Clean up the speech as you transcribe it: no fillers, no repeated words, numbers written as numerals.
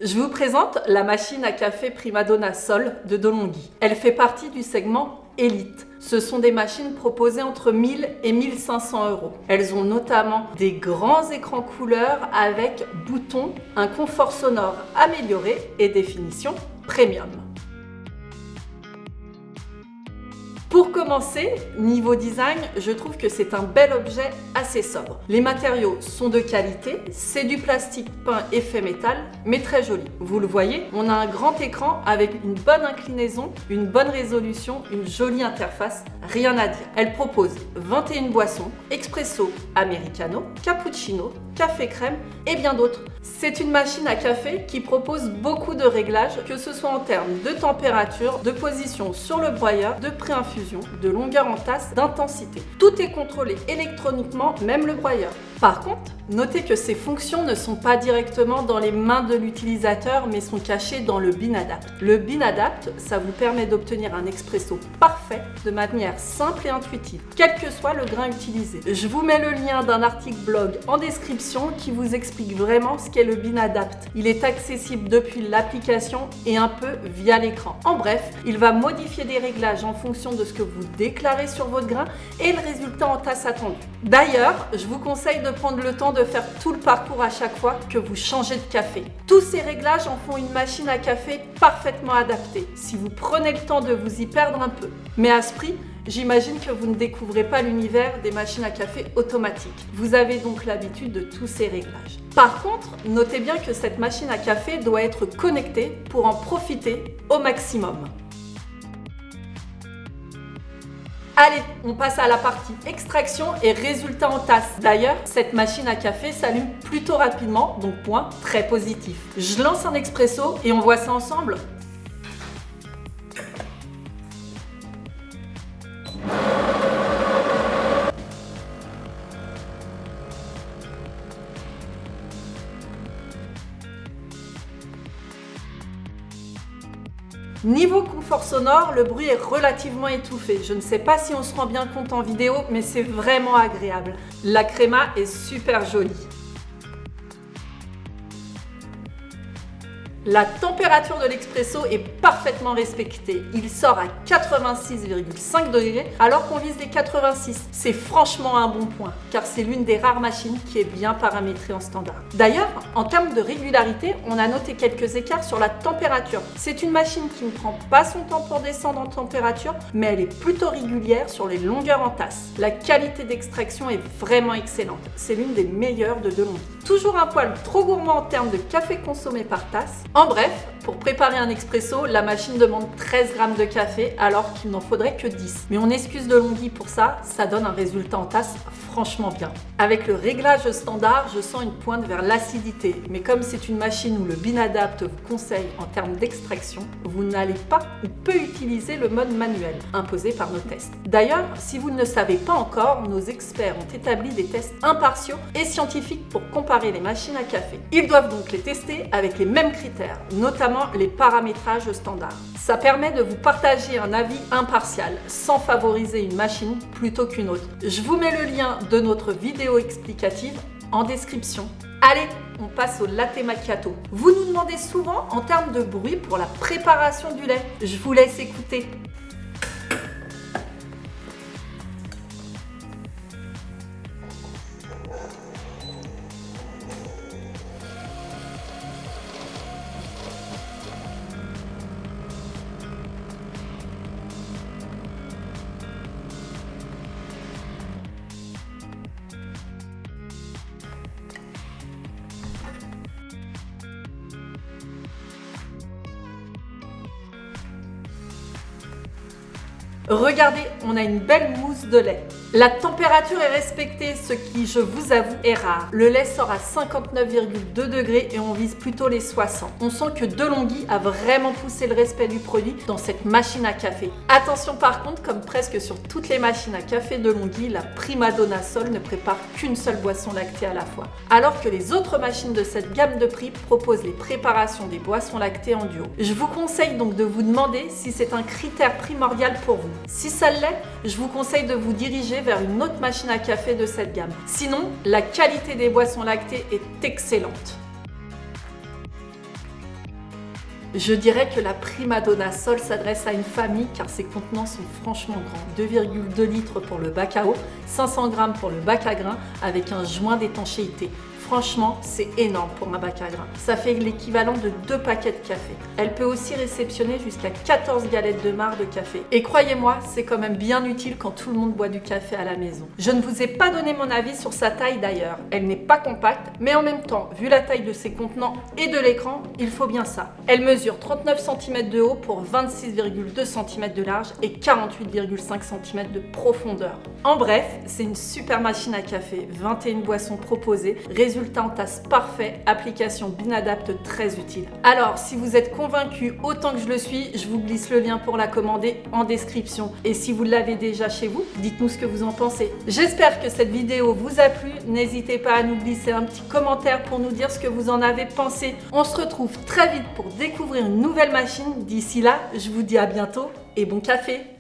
Je vous présente la machine à café Primadonna Sol de De'Longhi. Elle fait partie du segment Elite. Ce sont des machines proposées entre 1000 et 1500 euros. Elles ont notamment des grands écrans couleurs avec boutons, un confort sonore amélioré et définition premium. Pour commencer, niveau design, je trouve que c'est un bel objet assez sobre. Les matériaux sont de qualité, c'est du plastique peint effet métal, mais très joli. Vous le voyez, on a un grand écran avec une bonne inclinaison, une bonne résolution, une jolie interface, rien à dire. Elle propose 21 boissons, expresso, americano, cappuccino, café crème et bien d'autres. C'est une machine à café qui propose beaucoup de réglages, que ce soit en termes de température, de position sur le broyeur, de préinfusion, de longueur en tasse, d'intensité. Tout est contrôlé électroniquement, même le broyeur. Par contre, notez que ces fonctions ne sont pas directement dans les mains de l'utilisateur, mais sont cachées dans le BinAdapt. Le BinAdapt, ça vous permet d'obtenir un expresso parfait de manière simple et intuitive, quel que soit le grain utilisé. Je vous mets le lien d'un article blog en description qui vous explique vraiment ce qu'est le BinAdapt. Il est accessible depuis l'application et un peu via l'écran. En bref, il va modifier des réglages en fonction de ce que vous déclarez sur votre grain et le résultat en tasse attendu. D'ailleurs, je vous conseille de prendre le temps de faire tout le parcours à chaque fois que vous changez de café. Tous ces réglages en font une machine à café parfaitement adaptée, si vous prenez le temps de vous y perdre un peu. Mais à ce prix, j'imagine que vous ne découvrez pas l'univers des machines à café automatiques. Vous avez donc l'habitude de tous ces réglages. Par contre, notez bien que cette machine à café doit être connectée pour en profiter au maximum. Allez, on passe à la partie extraction et résultat en tasse. D'ailleurs, cette machine à café s'allume plutôt rapidement, donc point très positif. Je lance un expresso et on voit ça ensemble. Niveau confort sonore, le bruit est relativement étouffé. Je ne sais pas si on se rend bien compte en vidéo, mais c'est vraiment agréable. La créma est super jolie. La température de l'expresso est parfaitement respectée. Il sort à 86,5 degrés alors qu'on vise les 86. C'est franchement un bon point, car c'est l'une des rares machines qui est bien paramétrée en standard. D'ailleurs, en termes de régularité, on a noté quelques écarts sur la température. C'est une machine qui ne prend pas son temps pour descendre en température, mais elle est plutôt régulière sur les longueurs en tasse. La qualité d'extraction est vraiment excellente. C'est l'une des meilleures de De'Longhi. Toujours un poil trop gourmand en termes de café consommé par tasse. En bref, pour préparer un expresso, la machine demande 13 g de café alors qu'il n'en faudrait que 10. Mais on excuse De'Longhi pour ça, ça donne un résultat en tasse franchement bien. Avec le réglage standard, je sens une pointe vers l'acidité, mais comme c'est une machine où le BinAdapt vous conseille en termes d'extraction, vous n'allez pas ou peu utiliser le mode manuel imposé par nos tests. D'ailleurs, si vous ne le savez pas encore, nos experts ont établi des tests impartiaux et scientifiques pour comparer les machines à café. Ils doivent donc les tester avec les mêmes critères, notamment les paramétrages standards. Ça permet de vous partager un avis impartial, sans favoriser une machine plutôt qu'une autre. Je vous mets le lien de notre vidéo explicative en description. Allez, on passe au latte macchiato. Vous nous demandez souvent en termes de bruit pour la préparation du lait. Je vous laisse écouter. Regardez, on a une belle mousse de lait. La température est respectée, ce qui, je vous avoue, est rare. Le lait sort à 59,2 degrés et on vise plutôt les 60. On sent que De'Longhi a vraiment poussé le respect du produit dans cette machine à café. Attention par contre, comme presque sur toutes les machines à café De'Longhi, la Primadonna Sol ne prépare qu'une seule boisson lactée à la fois. Alors que les autres machines de cette gamme de prix proposent les préparations des boissons lactées en duo. Je vous conseille donc de vous demander si c'est un critère primordial pour vous. Si ça l'est, je vous conseille de vous diriger vers une autre machine à café de cette gamme. Sinon, la qualité des boissons lactées est excellente. Je dirais que la Primadonna Sol s'adresse à une famille car ses contenants sont franchement grands. 2,2 litres pour le bac à eau, 500 grammes pour le bac à grains avec un joint d'étanchéité. Franchement, c'est énorme pour un bac à grains. Ça fait l'équivalent de 2 paquets de café. Elle peut aussi réceptionner jusqu'à 14 galettes de marc de café. Et croyez-moi, c'est quand même bien utile quand tout le monde boit du café à la maison. Je ne vous ai pas donné mon avis sur sa taille d'ailleurs. Elle n'est pas compacte, mais en même temps, vu la taille de ses contenants et de l'écran, il faut bien ça. Elle mesure 39 cm de haut pour 26,2 cm de large et 48,5 cm de profondeur. En bref, c'est une super machine à café. 21 boissons proposées. Résultat en tasse parfait, application Binadapt très utile. Alors, si vous êtes convaincu autant que je le suis, je vous glisse le lien pour la commander en description. Et si vous l'avez déjà chez vous, dites-nous ce que vous en pensez. J'espère que cette vidéo vous a plu. N'hésitez pas à nous glisser un petit commentaire pour nous dire ce que vous en avez pensé. On se retrouve très vite pour découvrir une nouvelle machine. D'ici là, je vous dis à bientôt et bon café!